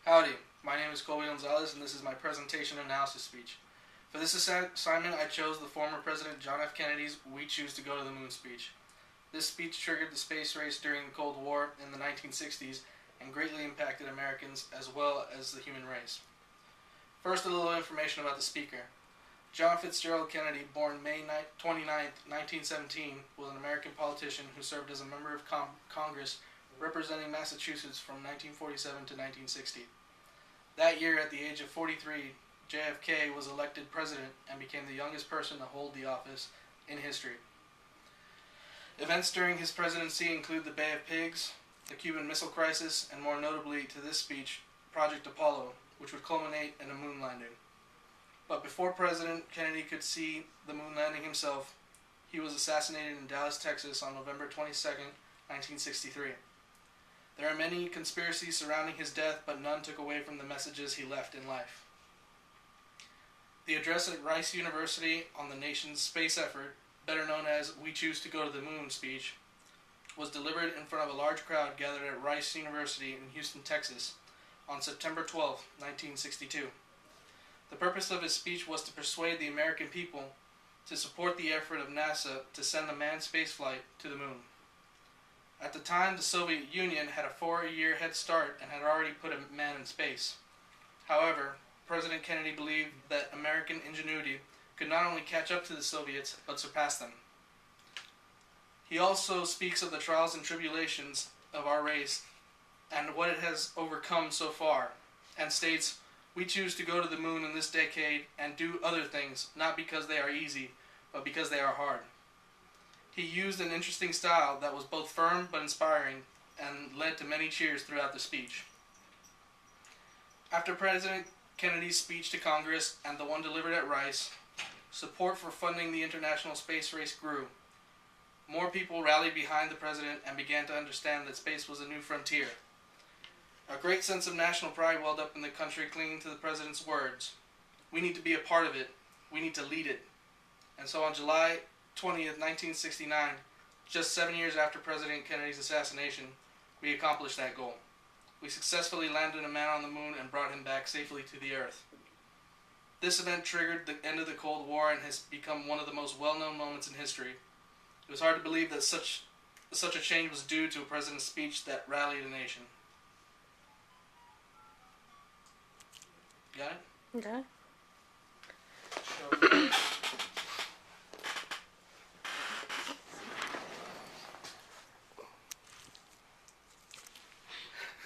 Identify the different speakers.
Speaker 1: Howdy, my name is Colby Gonzalez, and this is my presentation analysis speech. For this assignment, I chose the former President John F. Kennedy's "We Choose to Go to the Moon" speech. This speech triggered the space race during the Cold War in the 1960s and greatly impacted Americans as well as the human race. First, a little information about the speaker. John Fitzgerald Kennedy, born May 29, 1917, was an American politician who served as a member of Congress representing Massachusetts from 1947 to 1960. That year, at the age of 43, JFK was elected president and became the youngest person to hold the office in history. Events during his presidency include the Bay of Pigs, the Cuban Missile Crisis, and more notably to this speech, Project Apollo, which would culminate in a moon landing. But before President Kennedy could see the moon landing himself, he was assassinated in Dallas, Texas on November 22, 1963. There are many conspiracies surrounding his death, but none took away from the messages he left in life. The address at Rice University on the nation's space effort, better known as "We Choose to Go to the Moon" speech, was delivered in front of a large crowd gathered at Rice University in Houston, Texas, on September 12, 1962. The purpose of his speech was to persuade the American people to support the effort of NASA to send a manned spaceflight to the moon. At the time, the Soviet Union had a 4-year head start and had already put a man in space. However, President Kennedy believed that American ingenuity could not only catch up to the Soviets, but surpass them. He also speaks of the trials and tribulations of our race and what it has overcome so far, and states, "We choose to go to the moon in this decade and do other things, not because they are easy, but because they are hard." He used an interesting style that was both firm but inspiring and led to many cheers throughout the speech. After President Kennedy's speech to Congress and the one delivered at Rice, support for funding the international space race grew. More people rallied behind the president and began to understand that space was a new frontier. A great sense of national pride welled up in the country clinging to the president's words. We need to be a part of it. We need to lead it. And so on July 20th, 1969, just 7 years after President Kennedy's assassination, we accomplished that goal. We successfully landed a man on the moon and brought him back safely to the Earth. This event triggered the end of the Cold War and has become one of the most well-known moments in history. It was hard to believe that such a change was due to a president's speech that rallied a nation. Got it?
Speaker 2: Okay.